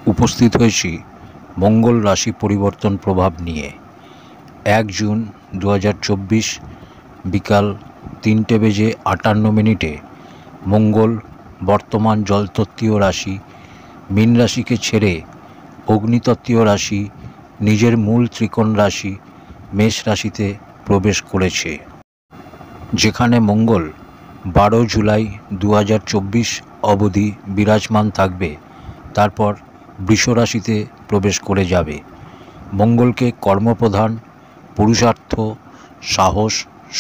উপস্থিত হয়েছি মঙ্গল রাশি পরিবর্তন প্রভাব নিয়ে। 1 জুন 2024 বিকাল 3:58 মঙ্গল বর্তমান জলতত্ত্বীয় রাশি মীন রাশিকে ছেড়ে অগ্নিতত্ত্বীয় রাশি নিজের মূল ত্রিকোণ রাশি মেষ রাশিতে প্রবেশ করেছে, যেখানে মঙ্গল 12 জুলাই 2024 অবধি বিরাজমান থাকবে। তারপর বৃষ রাশিতে প্রবেশ করে যাবে। মঙ্গলকে কর্মপ্রধান, পুরুষার্থ, সাহস,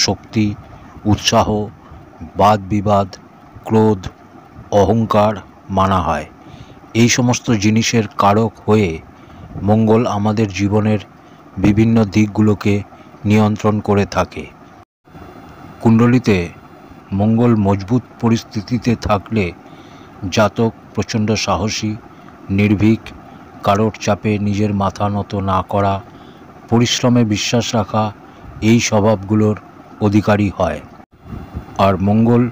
শক্তি, উৎসাহ, বাদ বিবাদ, ক্রোধ, অহংকার মানা হয়। এই সমস্ত জিনিসের কারক হয়ে মঙ্গল আমাদের জীবনের বিভিন্ন দিকগুলোকে নিয়ন্ত্রণ করে থাকে। কুণ্ডলিতে মঙ্গল মজবুত পরিস্থিতিতে থাকলে জাতক প্রচণ্ড সাহসী, নির্ভীক, কারোর চাপে নিজের মাথা নত না করা, পরিশ্রমে বিশ্বাস রাখা, এই স্বভাবগুলোর অধিকারী হয়। আর মঙ্গল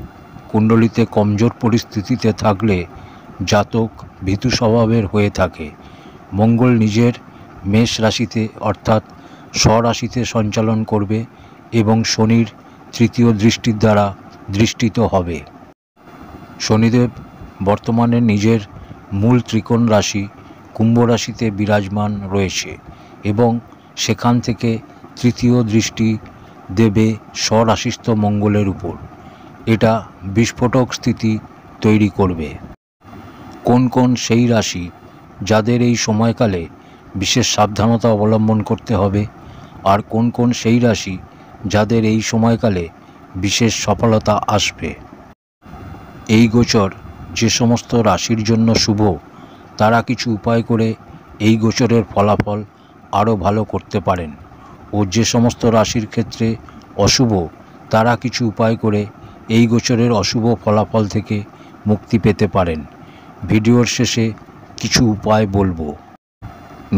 কুণ্ডলিতে কমজোর পরিস্থিতিতে থাকলে জাতক ভীতু স্বভাবের হয়ে থাকে। মঙ্গল নিজের মেষ রাশিতে অর্থাৎ স্বরাশিতে সঞ্চালন করবে এবং শনির তৃতীয় দৃষ্টির দ্বারা দৃষ্টিত হবে। শনিদেব বর্তমানে নিজের মূল ত্রিকোণ রাশি কুম্ভ রাশিতে বিরাজমান রয়েছে এবং সেখান থেকে তৃতীয় দৃষ্টি দেবে স্বরাশিস্থ মঙ্গলের উপর। এটা বিস্ফোরক স্থিতি তৈরি করবে। কোন কোন সেই রাশি যাদের এই সময়কালে বিশেষ সাবধানতা অবলম্বন করতে হবে, আর কোন কোন সেই রাশি যাদের এই সময়কালে বিশেষ সফলতা আসবে। এই গোচর যে সমস্ত রাশির জন্য শুভ, তারা কিছু উপায় করে এই গোচরের ফলাফল আরও ভালো করতে পারেন, ও যে সমস্ত রাশির ক্ষেত্রে অশুভ, তারা কিছু উপায় করে এই গোচরের অশুভ ফলাফল থেকে মুক্তি পেতে পারেন। ভিডিওর শেষে কিছু উপায় বলবো।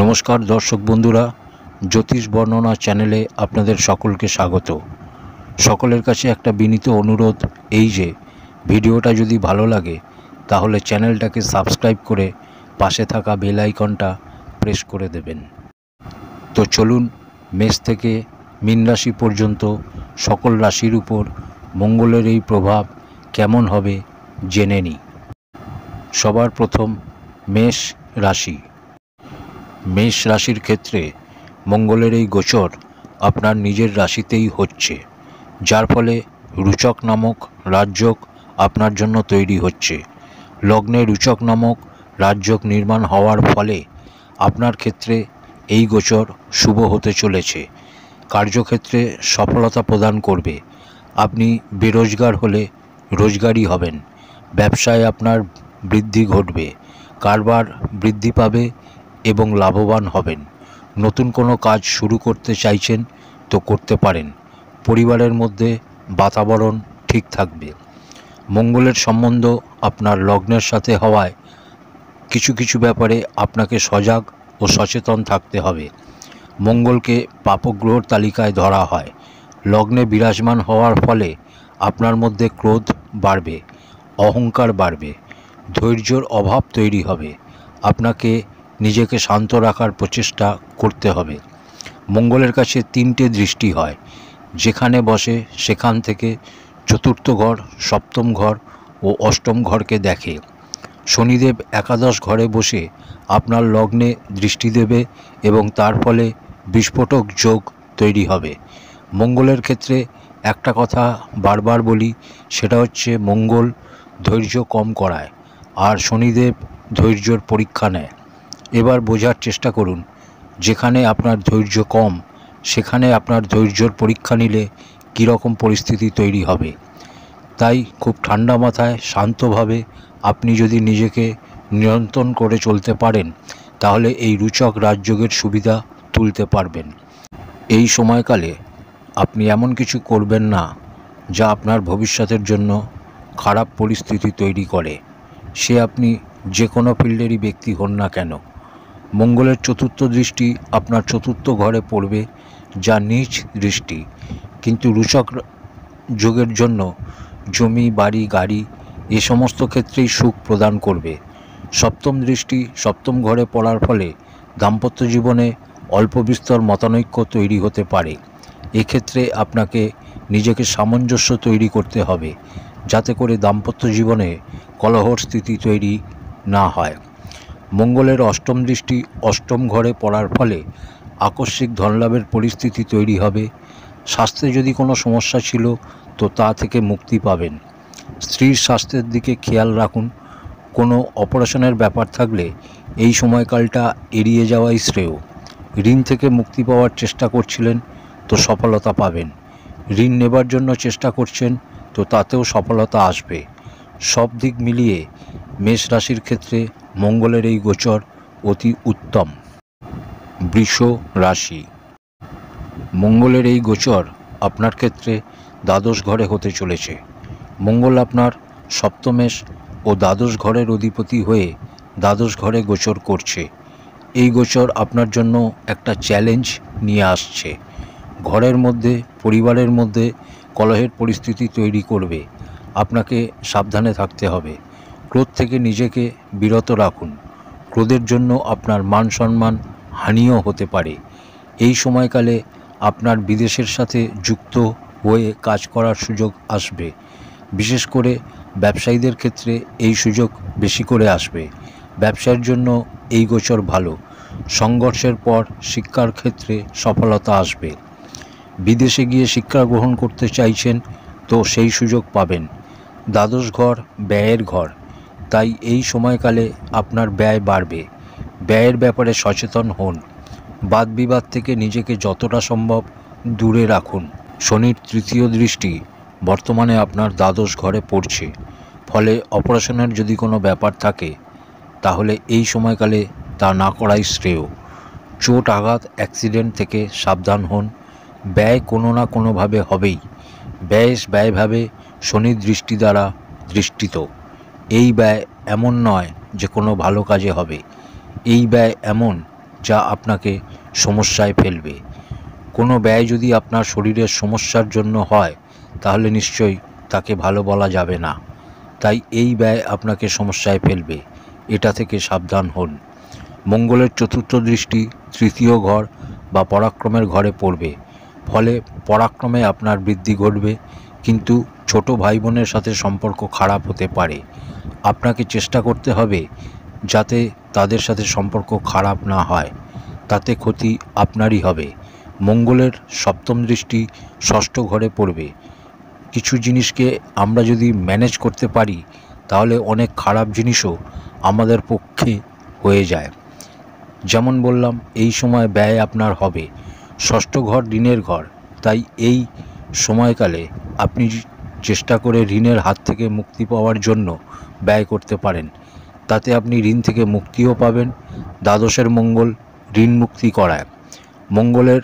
নমস্কার দর্শক বন্ধুরা, জ্যোতিষ বর্ণনা চ্যানেলে আপনাদের সকলকে স্বাগত। সকলের কাছে একটা বিনীত অনুরোধ এই যে, ভিডিওটা যদি ভালো লাগে তাহলে চ্যানেলটাকে সাবস্ক্রাইব করে পাশে থাকা বেল আইকনটা প্রেস করে দেবেন। তো চলুন মেষ থেকে মীন রাশি পর্যন্ত সকল রাশির উপর মঙ্গলের এই প্রভাব কেমন হবে জেনে নিই। সবার প্রথম মেষ রাশি। মেষ রাশির ক্ষেত্রে মঙ্গলের এই গোচর আপনার নিজের রাশিতেই হচ্ছে, যার ফলে রুচক নামক রাজযোগ আপনার জন্য তৈরি হচ্ছে। লগ্নে রুচক নামক রাজযোগ নির্মাণ হওয়ার ফলে আপনার ক্ষেত্রে এই গোচর শুভ হতে চলেছে। কার্যক্ষেত্রে সফলতা প্রদান করবে। আপনি বেরোজগার হলে রোজগারি হবেন। ব্যবসায় আপনার বৃদ্ধি ঘটবে। কারবার বৃদ্ধি পাবে এবং লাভবান হবেন। নতুন কোনো কাজ শুরু করতে চাইছেন তো করতে পারেন। পরিবারের মধ্যে বাতাবরণ ঠিক থাকবে। মঙ্গলের সম্বন্ধ আপনার লগ্নের সাথে হওয়ায় কিছু কিছু ব্যাপারে আপনাকে সজাগ ও সচেতন থাকতে হবে। মঙ্গলকে পাপগ্রহর তালিকায় ধরা হয়। লগ্নে বিরাজমান হওয়ার ফলে আপনার মধ্যে ক্রোধ বাড়বে, অহংকার বাড়বে, ধৈর্যর অভাব তৈরি হবে। আপনাকে নিজেকে শান্ত রাখার প্রচেষ্টা করতে হবে। মঙ্গলের কাছে 3টে দৃষ্টি হয়, যেখানে বসে সেখান থেকে চতুর্থ ঘর, সপ্তম ঘর ও অষ্টম ঘরকে দেখে। শনিদেব একাদশ ঘরে বসে আপনার লগ্নে দৃষ্টি দেবে এবং তার ফলে বিস্ফোরক যোগ তৈরি হবে। মঙ্গলের ক্ষেত্রে একটা কথা বারবার বলি, সেটা হচ্ছে মঙ্গল ধৈর্য কম করায় আর শনিদেব ধৈর্যর পরীক্ষা নেয়। এবার বোঝার চেষ্টা করুন, যেখানে আপনার ধৈর্য কম সেখানে আপনার ধৈর্যর পরীক্ষা নিলে কীরকম পরিস্থিতি তৈরি হবে। তাই খুব ঠান্ডা মাথায় শান্তভাবে আপনি যদি নিজেকে নিয়ন্ত্রণ করে চলতে পারেন, তাহলে এই রুচক রাজযোগের সুবিধা তুলতে পারবেন। এই সময়কালে আপনি এমন কিছু করবেন না যা আপনার ভবিষ্যতের জন্য খারাপ পরিস্থিতি তৈরি করে, সে আপনি যে কোনো ফিল্ডেরই ব্যক্তি হন না কেন। মঙ্গলের চতুর্থ দৃষ্টি আপনার চতুর্থ ঘরে পড়বে, যা নীচ দৃষ্টি, কিন্তু রুচক যোগের জন্য জমি, বাড়ি, গাড়ি এ সমস্ত ক্ষেত্রেই সুখ প্রদান করবে। সপ্তম দৃষ্টি সপ্তম ঘরে পড়ার ফলে দাম্পত্য জীবনে অল্প বিস্তর মতানৈক্য তৈরি হতে পারে। এক্ষেত্রে আপনাকে নিজেকে সামঞ্জস্য তৈরি করতে হবে, যাতে করে দাম্পত্য জীবনে কলহর স্থিতি তৈরি না হয়। মঙ্গলের অষ্টম দৃষ্টি অষ্টম ঘরে পড়ার ফলে আকস্মিক ধনলাভের পরিস্থিতি তৈরি হবে। স্বাস্থ্যে যদি কোনো সমস্যা ছিল তো তা থেকে মুক্তি পাবেন। স্ত্রীর স্বাস্থ্যের দিকে খেয়াল রাখুন। কোনো অপারেশনের ব্যাপার থাকলে এই সময়কালটা এড়িয়ে যাওয়াই শ্রেয়। ঋণ থেকে মুক্তি পাওয়ার চেষ্টা করছিলেন তো সফলতা পাবেন। ঋণ নেবার জন্য চেষ্টা করছেন তো তাতেও সফলতা আসবে। সব দিক মিলিয়ে মেষ রাশির ক্ষেত্রে মঙ্গলের এই গোচর অতি উত্তম। বৃষ রাশি, মঙ্গলের এই গোচর আপনার ক্ষেত্রে দ্বাদশ ঘরে হতে চলেছে। মঙ্গল আপনার সপ্তমেশ ও দ্বাদশ ঘরের অধিপতি হয়ে দ্বাদশ ঘরে গোচর করছে। এই গোচর আপনার জন্য একটা চ্যালেঞ্জ নিয়ে আসছে। ঘরের মধ্যে পরিবারের মধ্যে কলহের পরিস্থিতি তৈরি করবে। আপনাকে সাবধানে থাকতে হবে। ক্রোধ থেকে নিজেকে বিরত রাখুন। ক্রোধের জন্য আপনার মান সম্মান হানিও হতে পারে। এই সময়কালে আপনার বিদেশের সাথে যুক্ত হয়ে কাজ করার সুযোগ আসবে। বিশেষ করে ব্যবসায়ীদের ক্ষেত্রে এই সুযোগ বেশি করে আসবে। ব্যবসার জন্য এই গোচর ভালো। সংঘর্ষের পর শিক্ষার ক্ষেত্রে সফলতা আসবে। বিদেশে গিয়ে শিক্ষা গ্রহণ করতে চাইছেন তো সেই সুযোগ পাবেন। দ্বাদশ ঘর ব্যয়ের ঘর, তাই এই সময়কালে আপনার ব্যয় বাড়বে। ব্যয়ের ব্যাপারে সচেতন হন। বাদ বিবাদ থেকে নিজেকে যতটা সম্ভব দূরে রাখুন। শনির তৃতীয় দৃষ্টি বর্তমানে আপনার দ্বাদশ ঘরে পড়ছে। ফলে অপারেশনের যদি কোনো ব্যাপার থাকে তাহলে এই সময়কালে তা না করাই শ্রেয়। চোট আঘাত অ্যাক্সিডেন্ট থেকে সাবধান হন। ব্যয় কোনো না কোনোভাবে হবেই। ব্যয়ভাবে শনির দৃষ্টি দ্বারা দৃষ্টিত। এই ব্যয় এমন নয় যে কোনো ভালো কাজে হবে। এই ব্যয় এমন যা আপনাকে সমস্যায় ফেলবে। কোনো ব্যয় যদি আপনার শরীরের সমস্যার জন্য হয় তাহলে নিশ্চয়ই তাকে ভালো বলা যাবে না। তাই এই ব্যয় আপনাকে সমস্যায় ফেলবে, এটা থেকে সাবধান হন। মঙ্গলের চতুর্থ দৃষ্টি তৃতীয় ঘর বা পরাক্রমের ঘরে পড়বে। ফলে পরাক্রমে আপনার বৃদ্ধি ঘটবে, কিন্তু ছোট ভাই বোনের সাথে সম্পর্ক খারাপ হতে পারে। আপনাকে চেষ্টা করতে হবে যাতে তাদের সাথে সম্পর্ক খারাপ না হয়, তাতে ক্ষতি আপনারই হবে। মঙ্গলের সপ্তম দৃষ্টি ষষ্ঠ ঘরে পড়বে। কিছু জিনিসকে আমরা যদি ম্যানেজ করতে পারি তাহলে অনেক খারাপ জিনিসও আমাদের পক্ষে হয়ে যায়। যেমন বললাম, এই সময় ব্যয় আপনার হবে। ষষ্ঠ ঘর ঋণের ঘর, তাই এই সময়কালে আপনি চেষ্টা করে ঋণের হাত থেকে মুক্তি পাওয়ার জন্য ব্যয় করতে পারেন। তাতে আপনি ঋণ থেকে মুক্তিও পাবেন। দ্বাদশের মঙ্গল ঋণ মুক্তি করায়। মঙ্গলের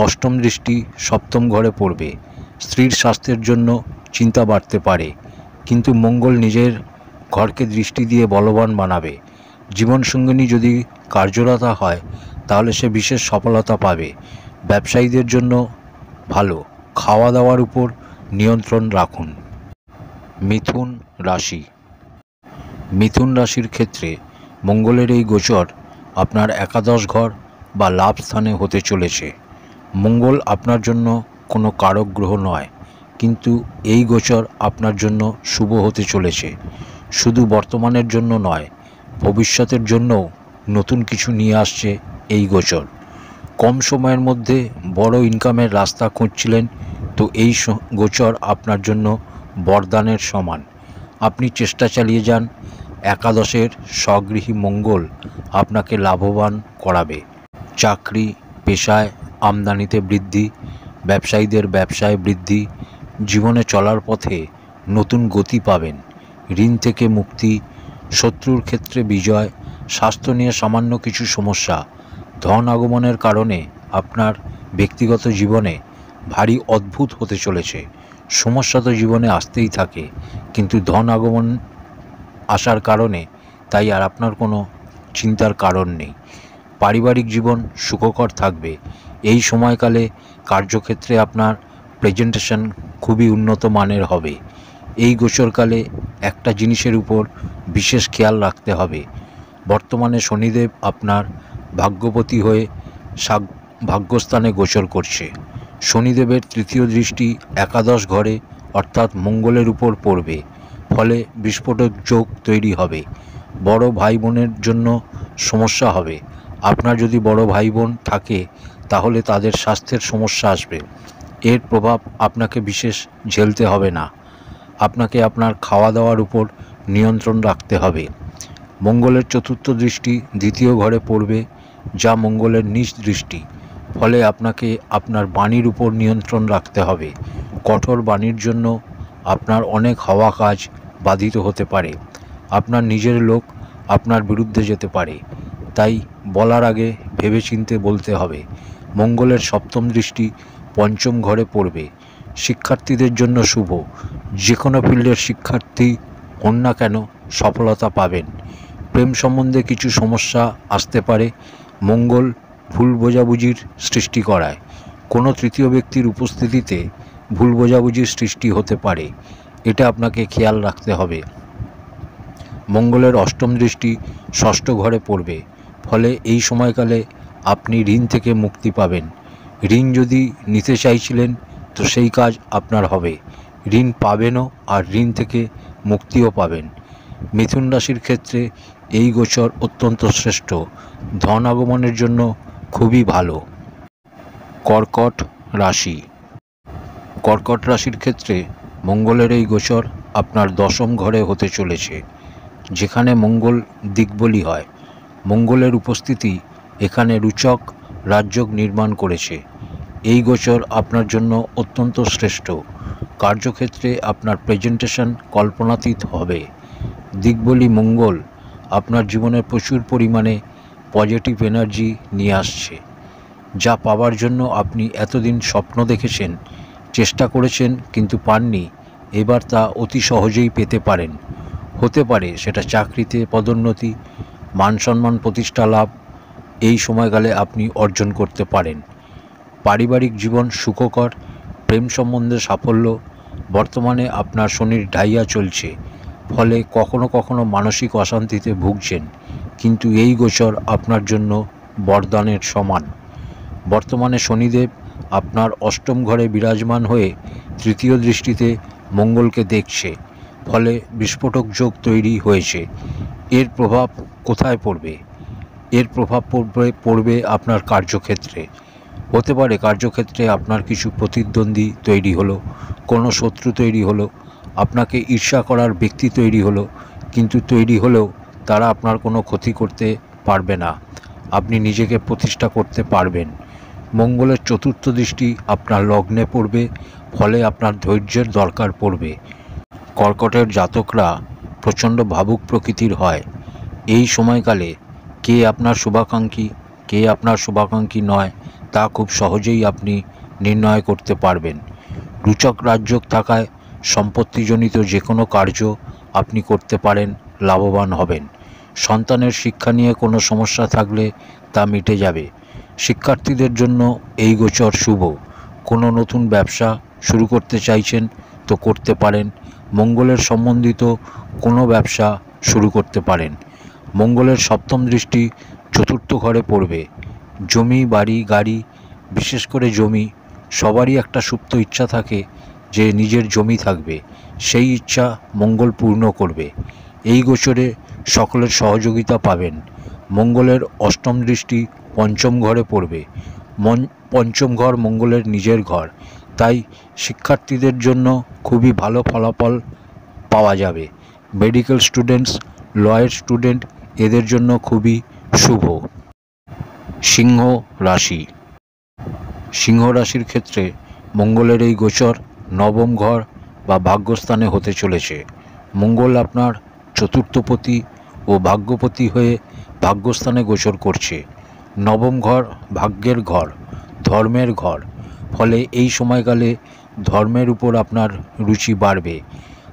অষ্টম দৃষ্টি সপ্তম ঘরে পড়বে। স্ত্রীর স্বাস্থ্যের জন্য চিন্তা বাড়তে পারে, কিন্তু মঙ্গল নিজের ঘরকে দৃষ্টি দিয়ে বলবান বানাবে। জীবনসঙ্গিনী যদি কার্যরতা হয় তাহলে সে বিশেষ সফলতা পাবে। ব্যবসায়ীদের জন্য ভালো। খাওয়া দাওয়ার উপর নিয়ন্ত্রণ রাখুন। মিথুন রাশি, মিথুন রাশির ক্ষেত্রে মঙ্গলের এই গোচর আপনার একাদশ ঘর বা লাভ স্থানে হতে চলেছে। মঙ্গল আপনার জন্য কোনো কারক গ্রহ নয়, কিন্তু এই গোচর আপনার জন্য শুভ হতে চলেছে। শুধু বর্তমানের জন্য নয়, ভবিষ্যতের জন্যও নতুন কিছু নিয়ে আসছে এই গোচর। কম সময়ের মধ্যে বড় ইনকামের রাস্তা খুঁজছিলেন তো এই গোচর আপনার জন্য বরদানের সমান। আপনি চেষ্টা চালিয়ে যান। একাদশের স্বগৃহী মঙ্গল আপনাকে লাভবান করাবে। চাকরি পেশায় আমদানিতে বৃদ্ধি, ব্যবসায়ীদের ব্যবসায় বৃদ্ধি, জীবনে চলার পথে নতুন গতি পাবেন। ঋণ থেকে মুক্তি, শত্রুর ক্ষেত্রে বিজয়, স্বাস্থ্য নিয়ে সামান্য কিছু সমস্যা, ধন আগমনের কারণে আপনার ব্যক্তিগত জীবনে ভারী অদ্ভুত হতে চলেছে। সমস্যা তো জীবনে আসতেই থাকে, কিন্তু ধন আগমন আসার কারণে তাই আর আপনার কোনো চিন্তার কারণ নেই। পারিবারিক জীবন সুখকর থাকবে। এই সময়কালে কার্যক্ষেত্রে আপনার প্রেজেন্টেশন খুবই উন্নত মানের হবে। এই গোচরকালে একটা জিনিসের উপর বিশেষ খেয়াল রাখতে হবে। বর্তমানে শনিদেব আপনার ভাগ্যপতি হয়ে ভাগ্যস্থানে গোচর করছে। শনিদেবের তৃতীয় দৃষ্টি একাদশ ঘরে অর্থাৎ মঙ্গলের উপর পড়বে, ফলে বিস্ফোরক যোগ তৈরি হবে। বড় ভাই বোনের জন্য সমস্যা হবে। আপনার যদি বড় ভাই বোন থাকে তাহলে তাদের স্বাস্থ্যের সমস্যা আসবে। এর প্রভাব আপনাকে বিশেষ ঝেলতে হবে না। আপনাকে আপনার খাওয়া দাওয়ার উপর নিয়ন্ত্রণ রাখতে হবে। মঙ্গলের চতুর্থ দৃষ্টি দ্বিতীয় ঘরে পড়বে, যা মঙ্গলের নীচ দৃষ্টি। ফলে আপনাকে আপনার বাণীর উপর নিয়ন্ত্রণ রাখতে হবে। কঠোর বাণীর জন্য আপনার অনেক হওয়া কাজ বাধিত হতে পারে। আপনার নিজের লোক আপনার বিরুদ্ধে যেতে পারে, তাই বলার আগে ভেবেচিন্তে বলতে হবে। মঙ্গলের সপ্তম দৃষ্টি পঞ্চম ঘরে পড়বে, শিক্ষার্থীদের জন্য শুভ। যে কোনো ফিল্ডের শিক্ষার্থী হন না কেন সফলতা পাবেন। প্রেম সম্বন্ধে কিছু সমস্যা আসতে পারে। মঙ্গল ভুল বোঝাবুঝির সৃষ্টি করায়। কোনো তৃতীয় ব্যক্তির উপস্থিতিতে ভুল বোঝাবুঝির সৃষ্টি হতে পারে, এটা আপনাকে খেয়াল রাখতে হবে। মঙ্গলের অষ্টম দৃষ্টি ষষ্ঠ ঘরে পড়বে, ফলে এই সময়কালে আপনি ঋণ থেকে মুক্তি পাবেন। ঋণ যদি নিতে চাইছিলেন তো সেই কাজ আপনার হবে। ঋণ পাবেনও আর ঋণ থেকে মুক্তিও পাবেন। মিথুন রাশির ক্ষেত্রে এই গোচর অত্যন্ত শ্রেষ্ঠ, ধন আগমনের জন্য খুবই ভালো। কর্কট রাশি। কর্কট রাশির ক্ষেত্রে মঙ্গলের এই গোচর আপনার দশম ঘরে হতে চলেছে, যেখানে মঙ্গল দিকবলী হয়। মঙ্গলের উপস্থিতি এখানে রুচক রাজযোগ নির্মাণ করেছে। এই গোচর আপনার জন্য অত্যন্ত শ্রেষ্ঠ। কার্যক্ষেত্রে আপনার প্রেজেন্টেশন কল্পনাতীত হবে। দিকবলী মঙ্গল আপনার জীবনে প্রচুর পরিমাণে পজিটিভ এনার্জি নিয়ে আসছে। যা পাওয়ার জন্য আপনি এতদিন স্বপ্ন দেখেছেন, চেষ্টা করেছেন কিন্তু পাননি, এবার তা অতি সহজেই পেতে পারেন। হতে পারে সেটা চাকরিতে পদোন্নতি, মান সম্মান, প্রতিষ্ঠা লাভ এই সময়কালে আপনি অর্জন করতে পারেন। পারিবারিক জীবন সুখকর, প্রেম সম্বন্ধে সাফল্য। বর্তমানে আপনার শনির ঢাইয়া চলছে, ফলে কখনো কখনো মানসিক অশান্তিতে ভুগছেন, কিন্তু এই গোচর আপনার জন্য বরদানের সমান। বর্তমানে শনিদেব আপনার অষ্টম ঘরে বিরাজমান হয়ে তৃতীয় দৃষ্টিতে মঙ্গলকে দেখছে, ফলে বিস্ফোরক যোগ তৈরি হয়েছে। এর প্রভাব কোথায় পড়বে? এর প্রভাব পড়বে আপনার কার্যক্ষেত্রে। হতে পারে কার্যক্ষেত্রে আপনার কিছু প্রতিদ্বন্দ্বী তৈরি হলো, কোনো শত্রু তৈরি হলো, আপনাকে ঈর্ষা করার ব্যক্তি তৈরি হলো, কিন্তু তৈরি হলেও তারা আপনার কোনো ক্ষতি করতে পারবে না। আপনি নিজেকে প্রতিষ্ঠা করতে পারবেন। মঙ্গলের চতুর্থ দৃষ্টি আপনার লগ্নে পড়বে, ফলে আপনার ধৈর্যের দরকার পড়বে। কর্কটের জাতকরা প্রচণ্ড ভাবুক প্রকৃতির হয়। এই সময়কালে কে আপনার শুভাকাঙ্ক্ষী, কে আপনার শুভাকাঙ্ক্ষী নয়, তা খুব সহজেই আপনি নির্ণয় করতে পারবেন। রুচক রাজযোগ থাকায় সম্পত্তিজনিত যে কোনো কার্য আপনি করতে পারেন, লাভবান হবেন। সন্তানের শিক্ষা নিয়ে কোনো সমস্যা থাকলে তা মিটে যাবে। শিক্ষার্থীদের জন্য এই গোচর শুভ। কোনো নতুন ব্যবসা শুরু করতে চাইছেন তো করতে পারেন। মঙ্গলের সম্বন্ধিত কোনো ব্যবসা শুরু করতে পারেন। মঙ্গলের সপ্তম দৃষ্টি চতুর্থ ঘরে পড়বে। জমি, বাড়ি, গাড়ি, বিশেষ করে জমি। সবারই একটা সুপ্ত ইচ্ছা থাকে যে নিজের জমি থাকবে, সেই ইচ্ছা মঙ্গল পূর্ণ করবে। এই গোচরে সকলের সহযোগিতা পাবেন। মঙ্গলের অষ্টম দৃষ্টি পঞ্চম ঘরে পড়বে। পঞ্চম ঘর মঙ্গলের নিজের ঘর, তাই শিক্ষার্থীদের জন্য খুবই ভালো ফলাফল পাওয়া যাবে। মেডিকেল স্টুডেন্টস, লয়ের স্টুডেন্ট, এদের জন্য খুবই শুভ। সিংহ রাশি। সিংহ রাশির ক্ষেত্রে মঙ্গলের এই গোচর নবম ঘর বা ভাগ্যস্থানে হতে চলেছে। মঙ্গল আপনার চতুর্থপতি ও ভাগ্যপতি হয়ে ভাগ্যস্থানে গোচর করছে। নবম ঘর ভাগ্যের ঘর, ধর্মের ঘর, ফলে এই সময়কালে ধর্মের উপর আপনার রুচি বাড়বে।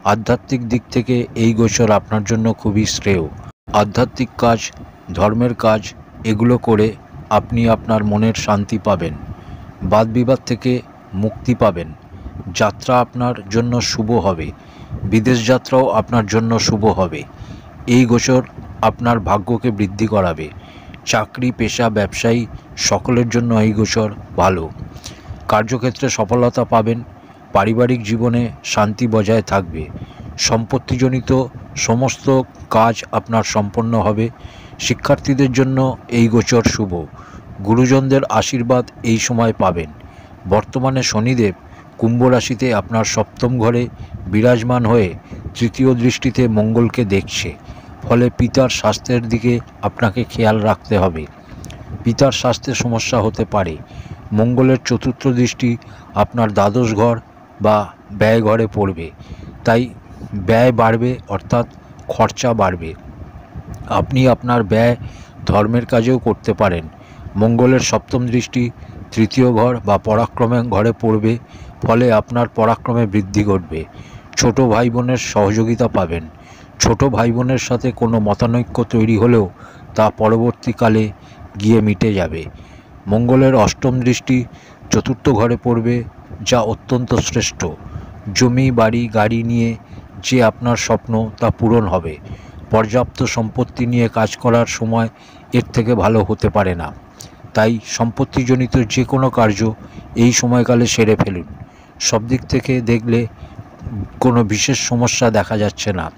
আধ্যাত্মিক দিক থেকে এই গোচর আপনার জন্য খুবই শ্রেয়। আধ্যাত্মিক কাজ, ধর্মের কাজ, এগুলো করে আপনি আপনার মনের শান্তি পাবেন। বাদ বিবাদ থেকে মুক্তি পাবেন। যাত্রা আপনার জন্য শুভ হবে। বিদেশ যাত্রাও আপনার জন্য শুভ হবে। এই গোচর আপনার ভাগ্যকে বৃদ্ধি করাবে। চাকরি, পেশা, ব্যবসায়ী সকলের জন্য এই গোচর ভালো। কার্যক্ষেত্রে সফলতা পাবেন। পারিবারিক জীবনে শান্তি বজায় থাকবে। সম্পত্তিজনিত সমস্ত কাজ আপনার সম্পন্ন হবে। শিক্ষার্থীদের জন্য এই গোচর শুভ। গুরুজনদের আশীর্বাদ এই সময় পাবেন। বর্তমানে শনিদেব কুম্ভ রাশিতে আপনার সপ্তম ঘরে বিরাজমান হয়ে তৃতীয় দৃষ্টিতে মঙ্গলকে দেখছে। ফলে পিতার স্বাস্থ্যের দিকে আপনাকে খেয়াল রাখতে হবে। পিতার স্বাস্থ্যে সমস্যা হতে পারে। মঙ্গলের চতুর্থ দৃষ্টি আপনার দ্বাদশ ঘর বা ব্যয় ঘরে পড়বে, তাই ব্যয় বাড়বে, অর্থাৎ খরচা বাড়বে। আপনি আপনার ব্যয় ধর্মের কাজেও করতে পারেন। মঙ্গলের সপ্তম দৃষ্টি তৃতীয় ঘর বা পরাক্রমে ঘরে পড়বে, ফলে আপনার পরাক্রমে বৃদ্ধি ঘটবে। ছোট ভাই বোনের সহযোগিতা পাবেন। ছোট ভাই বোনের সাথে কোনো মতানৈক্য তৈরি হলেও তা পরবর্তীকালে গিয়ে মিটে যাবে। মঙ্গলের অষ্টম দৃষ্টি চতুর্থ ঘরে পড়বে, যা অত্যন্ত শ্রেষ্ঠ। জমি, বাড়ি, গাড়ি নিয়ে যে আপনার স্বপ্ন তা পূরণ হবে। পর্যাপ্ত সম্পত্তি নিয়ে কাজ করার সময় এর থেকে ভালো হতে পারে না। তাই সম্পত্তিজনিত যে কোনো কার্য এই সময়কালে সেরে ফেলুন। সব দিক থেকে দেখলে কোনো বিশেষ সমস্যা দেখা যাচ্ছে না।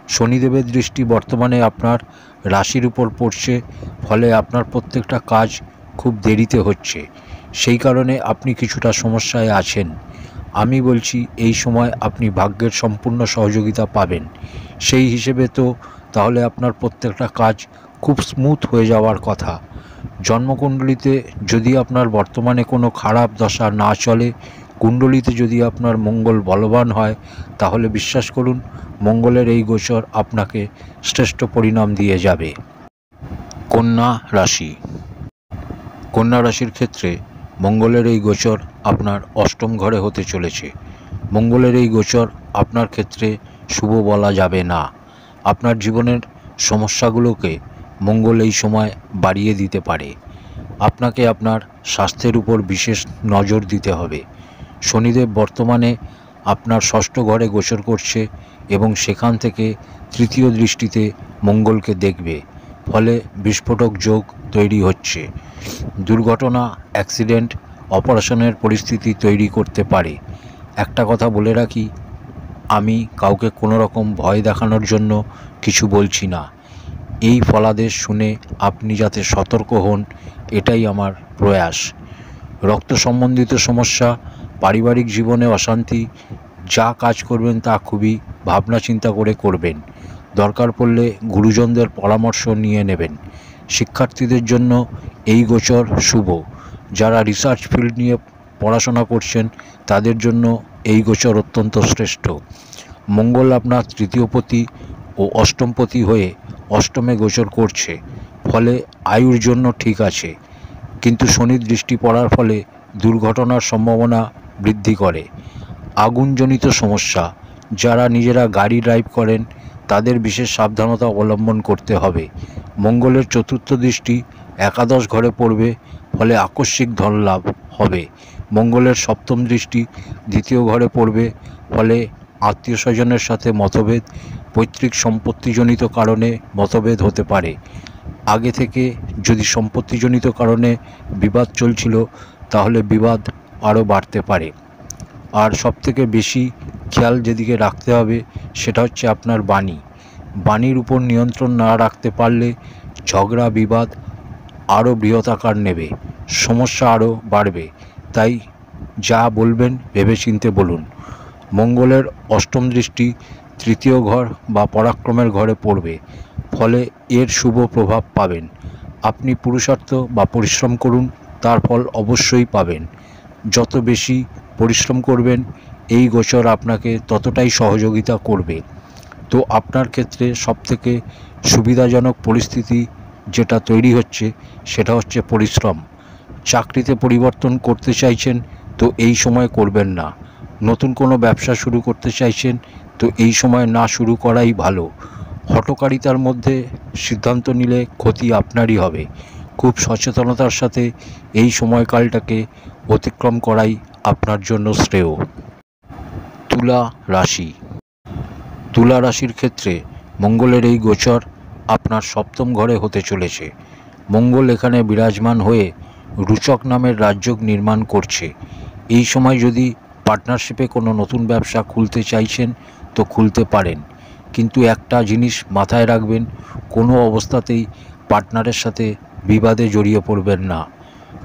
শনিদেবের দৃষ্টি বর্তমানে আপনার রাশির উপর পড়ছে, ফলে আপনার প্রত্যেকটা কাজ খুব দেরিতে হচ্ছে। সেই কারণে আপনি কিছুটা সমস্যায় আছেন। আমি বলছি এই সময় আপনি ভাগ্যের সম্পূর্ণ সহযোগিতা পাবেন। সেই হিসেবে তো তাহলে আপনার প্রত্যেকটা কাজ খুব স্মুথ হয়ে যাওয়ার কথা। জন্মকুণ্ডলিতে যদি আপনার বর্তমানে কোনো খারাপ দশা না চলে, কুণ্ডলিতে যদি আপনার মঙ্গল বলবান হয়, তাহলে বিশ্বাস করুন মঙ্গলের এই গোচর আপনাকে শ্রেষ্ঠ পরিণাম দিয়ে যাবে। কন্যা রাশি। কন্যা রাশির ক্ষেত্রে মঙ্গলের এই গোচর আপনার অষ্টম ঘরে হতে চলেছে। মঙ্গলের এই গোচর আপনার ক্ষেত্রে শুভ বলা যাবে না। আপনার জীবনের সমস্যাগুলোকে মঙ্গল এই সময় বাড়িয়ে দিতে পারে। আপনাকে আপনার স্বাস্থ্যের উপর বিশেষ নজর দিতে হবে। শনিদেব বর্তমানে আপনার ষষ্ঠ ঘরে গোচর করছে এবং সেখান থেকে তৃতীয় দৃষ্টিতে মঙ্গলকে দেখবে। ফলে বিস্ফোরক যোগ তৈরি হচ্ছে। দুর্ঘটনা, অ্যাক্সিডেন্ট, অপারেশনের পরিস্থিতি তৈরি করতে পারে। একটা কথা বলে রাখি, আমি কাউকে কোনো রকম ভয় দেখানোর জন্য কিছু বলছি না। এই ফলাদেশ শুনে আপনি যাতে সতর্ক হন, এটাই আমার প্রয়াস। রক্ত সম্বন্ধিত সমস্যা, পারিবারিক জীবনে অশান্তি, যা কাজ করবেন তা খুবই ভাবনা চিন্তা করে করবেন। দরকার পড়লে গুরুজনদের পরামর্শ নিয়ে নেবেন। শিক্ষার্থীদের জন্য এই গোচর শুভ। যারা রিসার্চ ফিল্ড নিয়ে পড়াশোনা করছেন তাদের জন্য এই গোচর অত্যন্ত শ্রেষ্ঠ। মঙ্গল আপনার তৃতীয়পতি ও অষ্টমপতি হয়ে অষ্টমে গোচর করছে, ফলে আয়ুর জন্য ঠিক আছে। কিন্তু শনির দৃষ্টি পড়ার ফলে দুর্ঘটনার সম্ভাবনা বৃদ্ধি করে। আগুনজনিত সমস্যা, যারা নিজেরা গাড়ি ড্রাইভ করেন তাদের বিশেষ সাবধানতা অবলম্বন করতে হবে। মঙ্গলের চতুর্থ দৃষ্টি একাদশ ঘরে পড়বে, ফলে আকস্মিক ধনলাভ হবে। মঙ্গলের সপ্তম দৃষ্টি দ্বিতীয় ঘরে পড়বে, ফলে আত্মীয় স্বজনের সাথে মতভেদ, পৈতৃক সম্পত্তিজনিত কারণে মতভেদ হতে পারে। আগে থেকে যদি সম্পত্তিজনিত কারণে বিবাদ চলছিল, তাহলে বিবাদ আরও বাড়তে পারে। আর সবথেকে বেশি খেয়াল যেদিকে রাখতে হবে সেটা হচ্ছে আপনার বাণীর উপর নিয়ন্ত্রণ না রাখতে পারলে ঝগড়া বিবাদ আরও বৃহৎ আকার নেবে, সমস্যা আরও বাড়বে। তাই যা বলবেন ভেবেচিন্তে বলুন। মঙ্গলের অষ্টম দৃষ্টি তৃতীয় ঘর বা পরাক্রমের ঘরে পড়বে, ফলে এর শুভ প্রভাব পাবেন। আপনি পুরুষার্থ বা পরিশ্রম করুন, তার ফল অবশ্যই পাবেন। যত বেশি পরিশ্রম করবেন এই গোচর আপনাকে ততটাই সহযোগিতা করবে। তো আপনার ক্ষেত্রে সবথেকে সুবিধাজনক পরিস্থিতি যেটা তৈরি হচ্ছে সেটা হচ্ছে পরিশ্রম। চাকরিতে পরিবর্তন করতে চাইছেন তো এই সময় করবেন না। নতুন কোনো ব্যবসা শুরু করতে চাইছেন তো এই সময় না শুরু করাই ভালো। হঠকারিতার মধ্যে সিদ্ধান্ত নিলে ক্ষতি আপনারই হবে। খুব সচেতনতার সাথে এই সময়কালটাকে অতিক্রম করাই আপনার জন্য শ্রেয়। তুলা রাশি। তুলা রাশির ক্ষেত্রে মঙ্গলের এই গোচর আপনার সপ্তম ঘরে হতে চলেছে। মঙ্গল এখানে বিরাজমান হয়ে রুচক নামের রাজযোগ নির্মাণ করছে। এই সময় যদি পার্টনারশিপে কোনো নতুন ব্যবসা খুলতে চাইছেন তো খুলতে পারেন, কিন্তু একটা জিনিস মাথায় রাখবেন, কোনো অবস্থাতেই পার্টনারের সাথে বিবাদে জড়িয়ে পড়বেন না।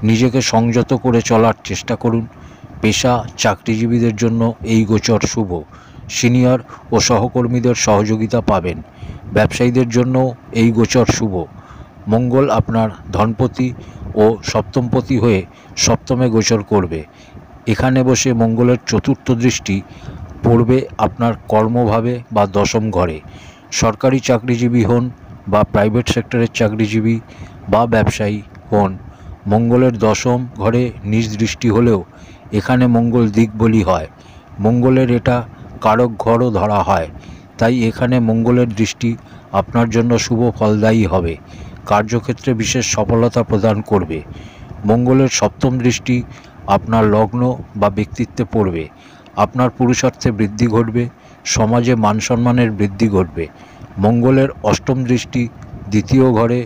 নিজেকে সংযত করে চলার চেষ্টা করুন। পেশা চাকরিজীবীদের জন্য এই গোচর শুভ। সিনিয়র ও সহকর্মীদের সহযোগিতা পাবেন। ব্যবসায়ীদের জন্য এই গোচর শুভ। মঙ্গল আপনার ধনপতি ও সপ্তমপতি হয়ে সপ্তমে গোচর করবে। এখানে বসে মঙ্গলের চতুর্থ দৃষ্টি পড়বে আপনার কর্মভাবে বা দশম ঘরে। সরকারি চাকরিজীবী হন বা প্রাইভেট সেক্টরের চাকরিজীবী বা ব্যবসায়ী হন, মঙ্গলের দশম ঘরে নিজ দৃষ্টি হলেও এখানে মঙ্গল দিকবলি হয়। মঙ্গলের এটা কারক ঘরও ধরা হয়, তাই এখানে মঙ্গলের দৃষ্টি আপনার জন্য শুভ ফলদায়ী হবে। কার্যক্ষেত্রে বিশেষ সফলতা প্রদান করবে। মঙ্গলের সপ্তম দৃষ্টি আপনার লগ্ন বা ব্যক্তিত্বে পড়বে। আপনার পুরুষার্থে বৃদ্ধি ঘটবে, সমাজে মান সম্মানের বৃদ্ধি ঘটবে। মঙ্গলের অষ্টম দৃষ্টি দ্বিতীয় ঘরে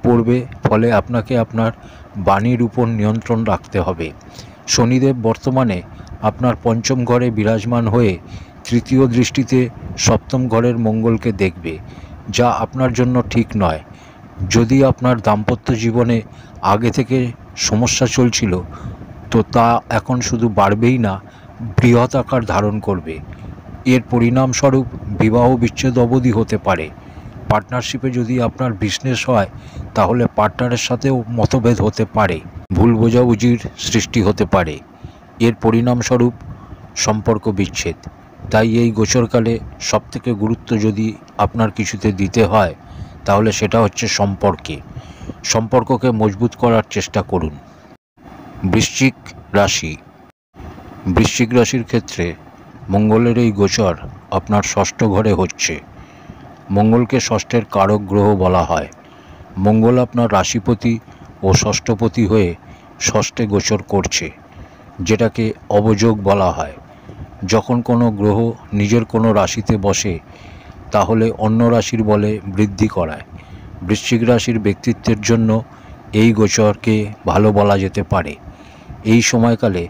পড়বে, ফলে আপনাকে আপনার বাণীর উপর নিয়ন্ত্রণ রাখতে হবে। শনিদেব বর্তমানে আপনার পঞ্চম ঘরে বিরাজমান হয়ে তৃতীয় দৃষ্টিতে সপ্তম ঘরের মঙ্গলকে দেখবে, যা আপনার জন্য ঠিক নয়। যদি আপনার দাম্পত্য জীবনে আগে থেকে সমস্যা চলছিল, তো তা এখন শুধু বাড়বেই না, বৃহৎ আকার ধারণ করবে। এর পরিণামস্বরূপ বিবাহ বিচ্ছেদ অবধি হতে পারে। পার্টনারশিপে যদি আপনার বিজনেস হয়, তাহলে পার্টনারের সাথেও মতভেদ হতে পারে, ভুল বোঝাবুঝির সৃষ্টি হতে পারে। এর পরিণামস্বরূপ সম্পর্ক বিচ্ছেদ। তাই এই গোচরকালে সবথেকে গুরুত্ব যদি আপনার কিছুতে দিতে হয়, তাহলে সেটা হচ্ছে সম্পর্ককে মজবুত করার চেষ্টা করুন। বৃশ্চিক রাশি। বৃশ্চিক রাশির ক্ষেত্রে মঙ্গলের এই গোচর আপনার ষষ্ঠ ঘরে হচ্ছে। মঙ্গলকে ষষ্ঠের কারক গ্রহ বলা হয়। মঙ্গল আপনার রাশিপতি ও ষষ্ঠপতি হয়ে ষষ্ঠে গোচর করছে, যেটাকে অবযোগ বলা হয়। যখন কোনো গ্রহ নিজের কোনো রাশিতে বসে, তাহলে অন্য রাশির বলে বৃদ্ধি করায়। বৃশ্চিক রাশির ব্যক্তিত্বের জন্য এই গোচরকে ভালো বলা যেতে পারে। এই সময়কালে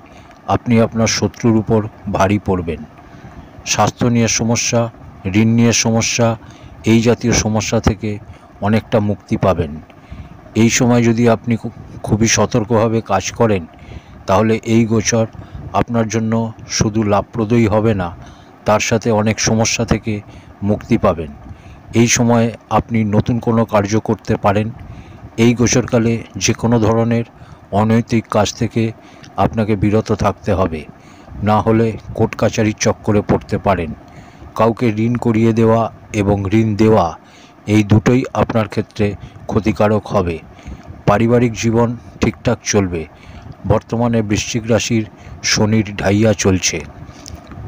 আপনি আপনার শত্রুর উপর ভারী পড়বেন। স্বাস্থ্য নিয়ে সমস্যা, ঋণ নিয়ে সমস্যা, এই জাতীয় সমস্যা থেকে অনেকটা মুক্তি পাবেন। এই সময় যদি আপনি খুবই সতর্কভাবে কাজ করেন, তাহলে এই গোচর আপনার জন্য শুধু লাভপ্রদই হবে না, তার সাথে অনেক সমস্যা থেকে মুক্তি পাবেন। এই সময়ে আপনি নতুন কোনো কার্য করতে পারেন। এই গোচরকালে যে কোনো ধরনের অনৈতিক কাজ থেকে আপনাকে বিরত থাকতে হবে, না হলে কোর্ট কাচারির চক্করে পড়তে পারেন। কাউকে ঋণ করিয়ে দেওয়া এবং ঋণ দেওয়া, এই দুটোই আপনার ক্ষেত্রে ক্ষতিকারক হবে। পারিবারিক জীবন ঠিকঠাক চলবে। বর্তমানে বৃশ্চিক রাশির শনির ঢাইয়া চলছে।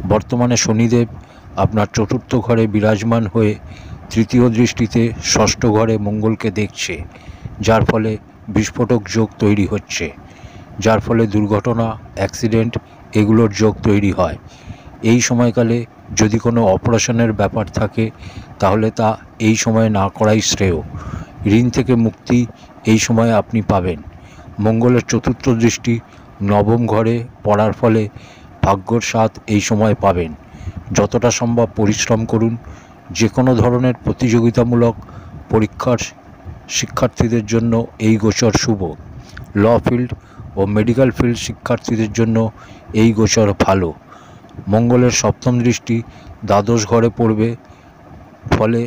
বর্তমানে শনিদেব আপনার চতুর্থ ঘরে বিরাজমান হয়ে তৃতীয় দৃষ্টিতে ষষ্ঠ ঘরে মঙ্গলকে দেখছে, যার ফলে বিস্ফোরক যোগ তৈরি হচ্ছে, যার ফলে দুর্ঘটনা, অ্যাক্সিডেন্ট এগুলোর যোগ তৈরি হয়। এই সময়কালে যদি কোনো অপারেশনের ব্যাপার থাকে, তাহলে তা এই সময়ে না করাই শ্রেয়। ঋণ থেকে মুক্তি এই সময়ে আপনি পাবেন। মঙ্গলের চতুর্থ দৃষ্টি নবম ঘরে পড়ার ফলে ভাগ্যর স্বাদ এই সময় পাবেন। যতটা সম্ভব পরিশ্রম করুন। যে কোনো ধরনের প্রতিযোগিতামূলক পরীক্ষার শিক্ষার্থীদের জন্য এই গোচর শুভ। ল ফিল্ড ও মেডিকেল ফিল্ড শিক্ষার্থীদের জন্য এই গোচর ভালো। মঙ্গলের সপ্তম দৃষ্টি দ্বাদশ ঘরে পড়বে, ফলে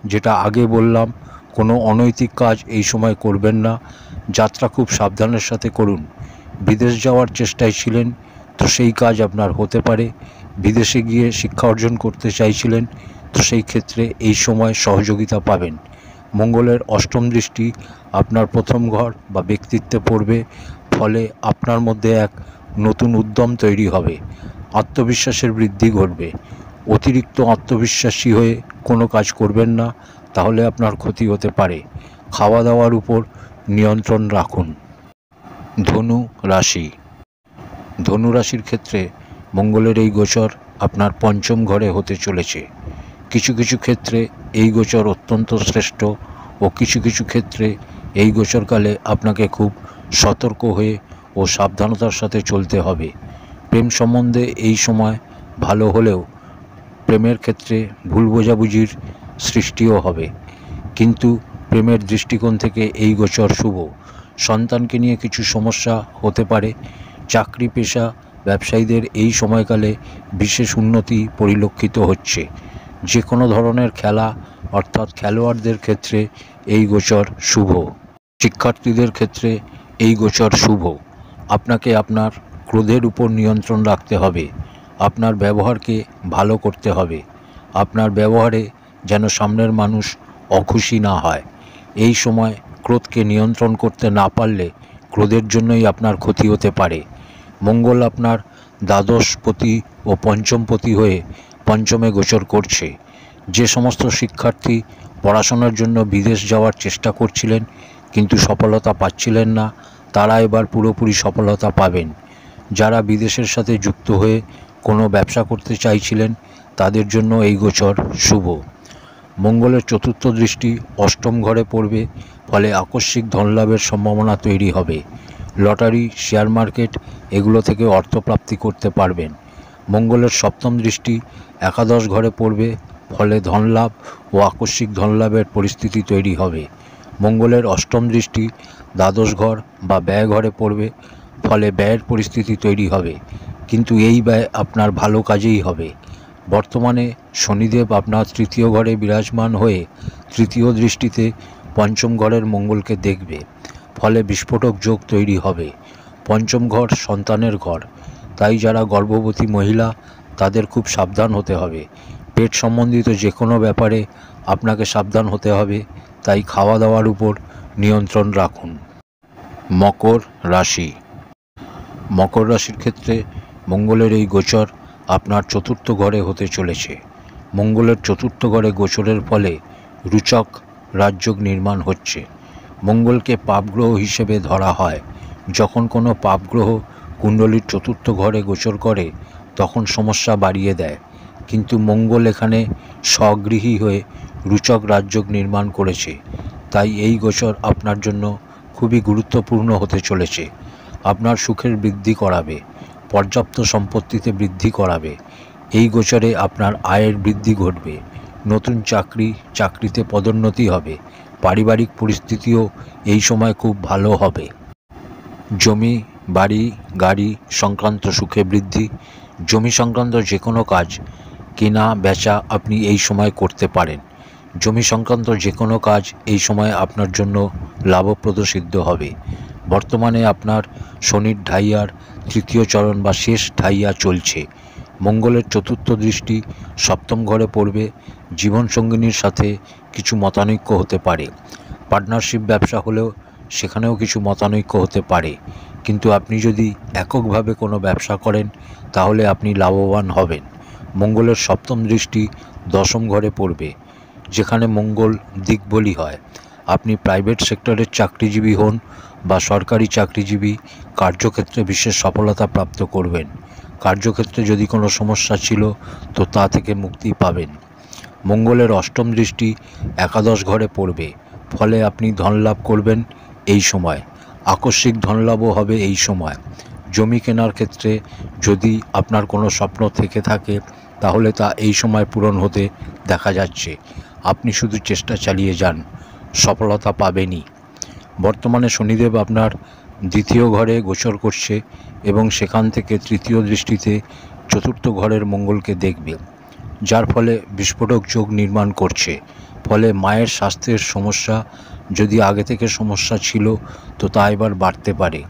যেটা আগে বললাম, কোনো অনৈতিক কাজ এই সময় করবেন না। যাত্রা খুব সাবধানের সাথে করুন। বিদেশ যাওয়ার চেষ্টায় ছিলেন, তো সেই কাজ আপনার হতে পারে। বিদেশে গিয়ে শিক্ষা অর্জন করতে চাইছিলেন, তো সেই ক্ষেত্রে এই সময় সহযোগিতা পাবেন। মঙ্গলের অষ্টম দৃষ্টি আপনার প্রথম ঘর বা ব্যক্তিত্বে পড়বে, ফলে আপনার মধ্যে এক নতুন উদ্যম তৈরি হবে। আত্মবিশ্বাসের বৃদ্ধি ঘটবে। অতিরিক্ত আত্মবিশ্বাসী হয়ে কোনো কাজ করবেন না, তাহলে আপনার ক্ষতি হতে পারে। খাওয়া দাওয়ার উপর নিয়ন্ত্রণ রাখুন। ধনু রাশি। ধনু রাশির ক্ষেত্রে মঙ্গলের এই গোচর আপনার পঞ্চম ঘরে হতে চলেছে। কিছু কিছু ক্ষেত্রে এই গোচর অত্যন্ত শ্রেষ্ঠ, ও কিছু কিছু ক্ষেত্রে এই গোচরকালে আপনাকে খুব সতর্ক হয়ে ও সাবধানতার সাথে চলতে হবে। প্রেম সম্বন্ধে এই সময় ভালো হলেও প্রেমের ক্ষেত্রে ভুল বোঝাবুঝির সৃষ্টিও হবে, কিন্তু প্রেমের দৃষ্টিকোণ থেকে এই গোচর শুভ। সন্তানকে নিয়ে কিছু সমস্যা হতে পারে। চাকরি পেশা ব্যবসায়ীদের এই সময়কালে বিশেষ উন্নতি পরিলক্ষিত হচ্ছে। যে কোনো ধরনের খেলা অর্থাৎ খেলোয়াড়দের ক্ষেত্রে এই গোচর শুভ। শিক্ষার্থীদের ক্ষেত্রে এই গোচর শুভ। আপনাকে আপনার ক্রোধের উপর নিয়ন্ত্রণ রাখতে হবে। আপনার ব্যবহারকে ভালো করতে হবে। আপনার ব্যবহারে যেন সামনের মানুষ অখুশি না হয়। এই সময় ক্রোধকে নিয়ন্ত্রণ করতে না পারলে ক্রোধের জন্যই আপনার ক্ষতি হতে পারে। মঙ্গল আপনার দ্বাদশপতি ও পঞ্চমপতি হয়ে পঞ্চমে গোচর করছে। যে সমস্ত শিক্ষার্থী পড়াশোনার জন্য বিদেশ যাওয়ার চেষ্টা করছিলেন কিন্তু সফলতা পাচ্ছিলেন না, তারা এবার পুরোপুরি সফলতা পাবেন। যারা বিদেশের সাথে যুক্ত হয়ে কোনো ব্যবসা করতে চাইছিলেন তাদের জন্য এই গোচর শুভ। মঙ্গলের চতুর্থ দৃষ্টি অষ্টম ঘরে পড়বে, ফলে আকস্মিক ধনলাভের সম্ভাবনা তৈরি হবে। লটারি, শেয়ার মার্কেট এগুলো থেকে অর্থপ্রাপ্তি করতে পারবেন। মঙ্গলের সপ্তম দৃষ্টি একাদশ ঘরে পড়বে, ফলে ধনলাভ ও আকস্মিক ধনলাভের পরিস্থিতি তৈরি হবে। মঙ্গলের অষ্টম দৃষ্টি দ্বাদশ ঘর বা ব্যয় ঘরে পড়বে, ফলে ব্যয়ের পরিস্থিতি তৈরি হবে, কিন্তু এই ব্যয় আপনার ভালো কাজেই হবে। বর্তমানে শনিদেব আপনার তৃতীয় ঘরে বিরাজমান হয়ে তৃতীয় দৃষ্টিতে পঞ্চম ঘরের মঙ্গলকে দেখবে, ফলে বিস্ফোরক যোগ তৈরি হবে। পঞ্চম ঘর সন্তানের ঘর, তাই যারা গর্ভবতী মহিলা তাদের খুব সাবধান হতে হবে। পেট সম্বন্ধিত যে কোনো ব্যাপারে আপনাকে সাবধান হতে হবে, তাই খাওয়া দাওয়ার উপর নিয়ন্ত্রণ রাখুন। মকর রাশি। মকর রাশির ক্ষেত্রে মঙ্গলের এই গোচর আপনার চতুর্থ ঘরে হতে চলেছে। মঙ্গলের চতুর্থ ঘরে গোচরের ফলে রুচক রাজযোগ নির্মাণ হচ্ছে। মঙ্গলকে পাপগ্রহ হিসেবে ধরা হয়। যখন কোনো পাপগ্রহ কুণ্ডলীর চতুর্থ ঘরে গোচর করে তখন সমস্যা বাড়িয়ে দেয়, কিন্তু মঙ্গল এখানে স্বগৃহী হয়ে রুচক রাজযোগ নির্মাণ করেছে। তাই এই গোচর আপনার জন্য খুবই গুরুত্বপূর্ণ হতে চলেছে। আপনার সুখের বৃদ্ধি করাবে, পর্যাপ্ত সম্পত্তিতে বৃদ্ধি করাবে। এই গোচরে আপনার আয়ের বৃদ্ধি ঘটবে। নতুন চাকরিতে পদোন্নতি হবে। পারিবারিক পরিস্থিতিও এই সময় খুব ভালো হবে। জমি, বাড়ি, গাড়ি সংক্রান্ত সুখে বৃদ্ধি। জমি সংক্রান্ত যে কোনো কাজ কেনা বেচা আপনি এই সময় করতে পারেন। জমি সংক্রান্ত যে কোনো কাজ এই সময় আপনার জন্য লাভপ্রদ সিদ্ধ হবে। বর্তমানে আপনার শনির ঢাইয়ার তৃতীয় চরণ বা শেষ ঢাইয়া চলছে। মঙ্গলের চতুর্থ দৃষ্টি সপ্তম ঘরে পড়বে। জীবনসঙ্গিনীর সাথে কিছু মতানৈক্য হতে পারে। পার্টনারশিপ ব্যবসা হলেও সেখানেও কিছু মতানৈক্য হতে পারে, কিন্তু আপনি যদি এককভাবে কোনো ব্যবসা করেন তাহলে আপনি লাভবান হবেন। মঙ্গলের সপ্তম দৃষ্টি দশম ঘরে পড়বে, যেখানে মঙ্গল দিকবলী হয়। আপনি প্রাইভেট সেক্টরের চাকরিজীবী হন বা সরকারি চাকরিজীবী, কার্যক্ষেত্রে বিশেষ সফলতা প্রাপ্ত করবেন। কার্যক্ষেত্রে যদি কোনো সমস্যা ছিল তো তা থেকে মুক্তি পাবেন। মঙ্গলের অষ্টম দৃষ্টি একাদশ ঘরে পড়বে, ফলে আপনি ধনলাভ করবেন এই সময়। আকস্মিক ধনলাভও হবে এই সময়। জমি কেনার ক্ষেত্রে যদি আপনার কোনো স্বপ্ন থেকে থাকে তাহলে তা এই সময় পূরণ হতে দেখা যাচ্ছে। আপনি শুধু চেষ্টা চালিয়ে যান, সফলতা পাবেনই। বর্তমানে শনিদেব আপনার দ্বিতীয় ঘরে গোচর করছে এবং সেখান থেকে তৃতীয় দৃষ্টিতে চতুর্থ ঘরের মঙ্গলকে দেখবে, যার ফলে বিস্ফোরক যোগ নির্মাণ করছে। ফলে মায়ের স্বাস্থ্যের সমস্যা, যদি আগে থেকে সমস্যা ছিল তো তা এবার বাড়তে পারে।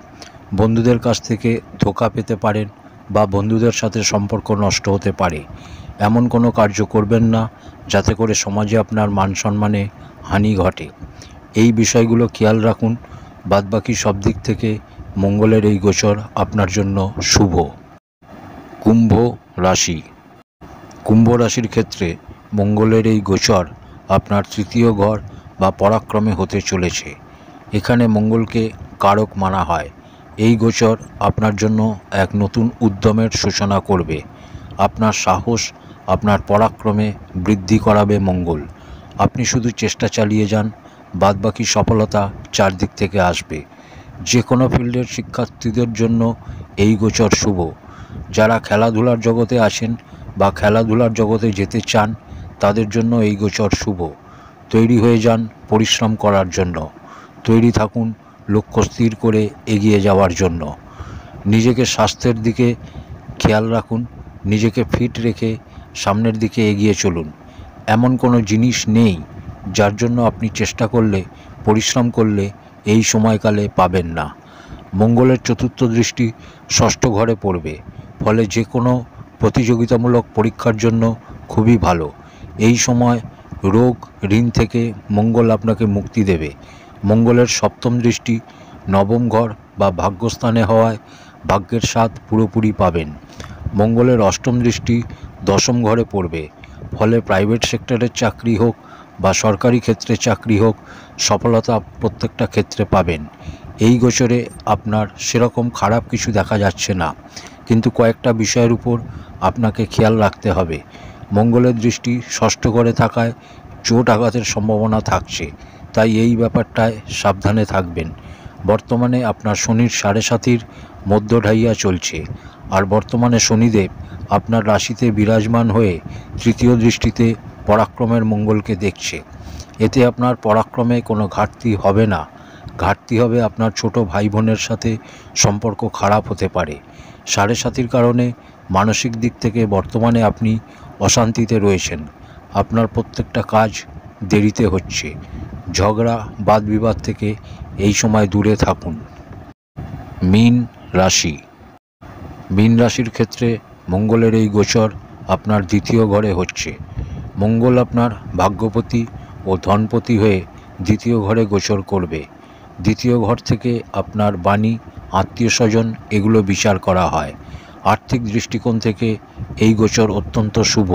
বন্ধুদের কাছ থেকে ধোঁকা পেতে পারেন বা বন্ধুদের সাথে সম্পর্ক নষ্ট হতে পারে। এমন কোনো কার্য করবেন না যাতে করে সমাজে আপনার মান সম্মানে হানি ঘটে। এই বিষয়গুলো খেয়াল রাখুন। বাদবাকি সব দিক থেকে মঙ্গলের এই গোচর আপনার জন্য শুভ। কুম্ভ রাশি। কুম্ভ রাশির ক্ষেত্রে মঙ্গলের এই গোচর আপনার তৃতীয় ঘর বা পরাক্রমে হতে চলেছে। এখানে মঙ্গলকে কারক মানা হয়। এই গোচর আপনার জন্য এক নতুন উদ্যমের সূচনা করবে। আপনার সাহস, আপনার পরাক্রমে বৃদ্ধি করাবে মঙ্গল। আপনি শুধু চেষ্টা চালিয়ে যান, বাদবাকি সফলতা চারদিক থেকে আসবে। যে কোনো ফিল্ডের শিক্ষার্থীদের জন্য এই গোচর শুভ। যারা খেলাধুলার জগতে আছেন বা খেলাধুলার জগতে যেতে চান তাদের জন্য এই গোচর শুভ। তৈরি হয়ে যান পরিশ্রম করার জন্য, তৈরি থাকুন লক্ষ্য স্থির করে এগিয়ে যাওয়ার জন্য। নিজেকে স্বাস্থ্যের দিকে খেয়াল রাখুন, নিজেকে ফিট রেখে সামনের দিকে এগিয়ে চলুন। এমন কোনো জিনিস নেই যার জন্য আপনি চেষ্টা করলে, পরিশ্রম করলে এই সময়কালে পাবেন না। মঙ্গলের চতুর্থ দৃষ্টি ষষ্ঠ ঘরে পড়বে, ফলে যে কোনো প্রতিযোগিতামূলক পরীক্ষার জন্য খুবই ভালো। এই সময় রোগ ঋণ থেকে মঙ্গল আপনাকে মুক্তি দেবে। মঙ্গলের সপ্তম দৃষ্টি নবম ঘর বা ভাগ্যস্থানে হওয়ায় ভাগ্যের স্বাদ পুরোপুরি পাবেন। মঙ্গলের অষ্টম দৃষ্টি দশম ঘরে পড়বে, ফলে প্রাইভেট সেক্টরের চাকরি হোক বা সরকারি ক্ষেত্রে চাকরি হোক, সফলতা প্রত্যেকটা ক্ষেত্রে পাবেন। এই গোচরে আপনার সেরকম খারাপ কিছু দেখা যাচ্ছে না, কিন্তু কয়েকটা বিষয়ের উপর আপনাকে খেয়াল রাখতে হবে। মঙ্গলের দৃষ্টি ষষ্ঠ ঘরে থাকায় চোট আঘাতের সম্ভাবনা থাকছে, তাই এই ব্যাপারটায় সাবধানে থাকবেন। বর্তমানে আপনার শনির 7.5 মধ্য ঢাইয়া চলছে, আর বর্তমানে শনিদেব আপনার রাশিতে বিরাজমান হয়ে তৃতীয় দৃষ্টিতে পরাক্রমের মঙ্গলকে দেখছে। এতে আপনার পরাক্রমে কোনো ঘাটতি হবে না। ঘাটতি হবে আপনার ছোট ভাই বোনের সাথে সম্পর্ক খারাপ হতে পারে। 7.5 কারণে মানসিক দিক থেকে বর্তমানে আপনি অশান্তিতে রয়েছেন। আপনার প্রত্যেকটা কাজ দেরিতে হচ্ছে। ঝগড়া বাদ বিবাদ থেকে এই সময় দূরে থাকুন। মীন রাশি। মীন রাশির ক্ষেত্রে মঙ্গলের এই গোচর আপনার দ্বিতীয় ঘরে হচ্ছে। মঙ্গল আপনার ভাগ্যপতি ও ধনপতি হয়ে দ্বিতীয় ঘরে গোচর করবে। দ্বিতীয় ঘর থেকে আপনার বাণী, আত্মীয় স্বজন এগুলো বিচার করা হয়। আর্থিক দৃষ্টিকোণ থেকে এই গোচর অত্যন্ত শুভ,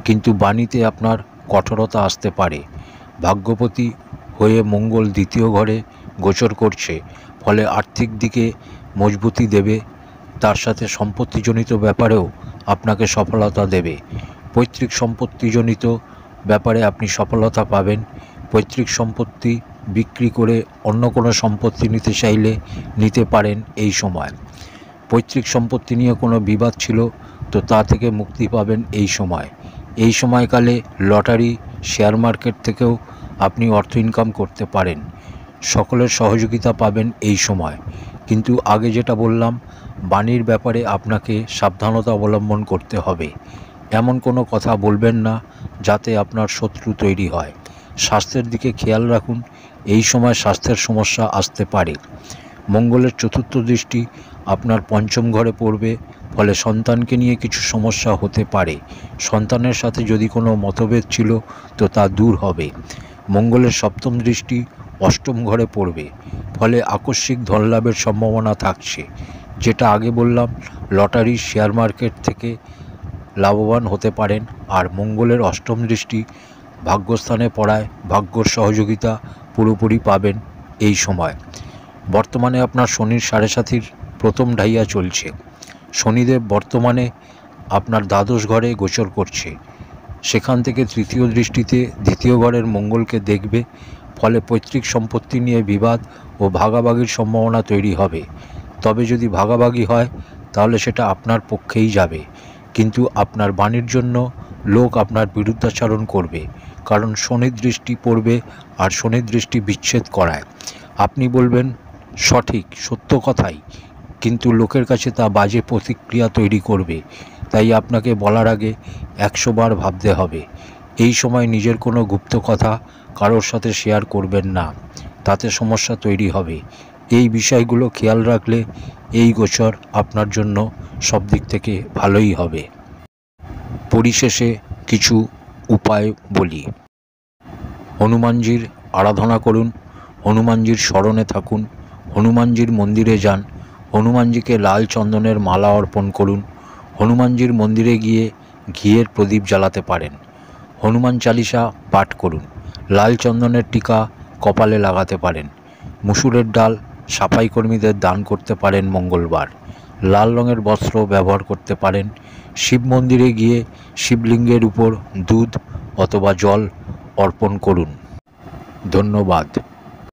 কিন্তু বাণীতে আপনার কঠোরতা আসতে পারে। ভাগ্যপতি হয়ে মঙ্গল দ্বিতীয় ঘরে গোচর করছে, ফলে আর্থিক দিকে মজবুতি দেবে, তার সাথে সম্পত্তিজনিত ব্যাপারেও আপনাকে সফলতা দেবে। পৈতৃক সম্পত্তিজনিত ব্যাপারে আপনি সফলতা পাবেন। পৈতৃক সম্পত্তি বিক্রি করে অন্য কোনো সম্পত্তি নিতে চাইলে নিতে পারেন এই সময়। পৈতৃক সম্পত্তি নিয়ে কোনো বিবাদ ছিল তো তা থেকে মুক্তি পাবেন এই সময়। এই সময়কালে লটারি, শেয়ার মার্কেট থেকেও আপনি অর্থ ইনকাম করতে পারেন। সকলের সহযোগিতা পাবেন এই সময়, কিন্তু আগে যেটা বললাম, বাণীর ব্যাপারে আপনাকে সাবধানতা অবলম্বন করতে হবে। এমন কোনো কথা বলবেন না যাতে আপনার শত্রু তৈরি হয়। স্বাস্থ্যের দিকে খেয়াল রাখুন, এই সময় স্বাস্থ্যের সমস্যা আসতে পারে। মঙ্গলের চতুর্থ দৃষ্টি আপনার পঞ্চম ঘরে পড়বে, ফলে সন্তানকে নিয়ে কিছু সমস্যা হতে পারে। সন্তানের সাথে যদি কোনো মতভেদ ছিল তো তা দূর হবে। মঙ্গলের সপ্তম দৃষ্টি অষ্টম ঘরে পড়বে, ফলে আকস্মিক ধনলাভের সম্ভাবনা থাকছে। যেটা আগে বললাম, লটারি, শেয়ার মার্কেট থেকে লাভবান হতে পারেন। আর মঙ্গলের অষ্টম দৃষ্টি ভাগ্যস্থানে পড়ায় ভাগ্যর সহযোগিতা পুরোপুরি পাবেন এই সময়। বর্তমানে আপনার শনির 7.5 প্রথম ঢাইয়া চলছে। শনিদেব বর্তমানে আপনার দ্বাদশ ঘরে গোচর করছে, সেখান থেকে তৃতীয় দৃষ্টিতে দ্বিতীয় ঘরের মঙ্গলকে দেখবে, ফলে পৈতৃক সম্পত্তি নিয়ে বিবাদ ও ভাগাভাগির সম্ভাবনা তৈরি হবে। তবে যদি ভাগাভাগি হয় তাহলে সেটা আপনার পক্ষেই যাবে, কিন্তু আপনার বাণীর জন্য লোক আপনার বিরুদ্ধাচরণ করবে, কারণ শনির দৃষ্টি পড়বে আর শনির দৃষ্টি বিচ্ছেদ করায়। আপনি বলবেন সঠিক, সত্য কথাই, কিন্তু লোকের কাছে তা বাজে প্রতিক্রিয়া তৈরি করবে। তাই আপনাকে বলার আগে 100 বার ভাবতে হবে। এই সময় নিজের কোনো গুপ্ত কথা কারোর সাথে শেয়ার করবেন না, তাতে সমস্যা তৈরি হবে। এই বিষয়গুলো খেয়াল রাখলে এই গোচর আপনার জন্য সব দিক থেকে ভালোই হবে। পরিশেষে কিছু উপায় বলি। হনুমানজির আরাধনা করুন, হনুমানজির স্মরণে থাকুন, হনুমানজির মন্দিরে যান, হনুমানজিকে লাল চন্দনের মালা অর্পণ করুন, হনুমানজির মন্দিরে গিয়ে ঘিয়ের প্রদীপ জ্বালাতে পারেন, হনুমান চালিসা পাঠ করুন, লাল চন্দনের টিকা কপালে লাগাতে পারেন, মুসুরের ডাল সাফাই কর্মীদের দান করতে পারেন মঙ্গলবার, লাল রঙের বস্ত্র ব্যবহার করতে পারেন, শিব মন্দিরে গিয়ে শিবলিঙ্গের উপর দুধ অথবা জল অর্পণ করুন। ধন্যবাদ।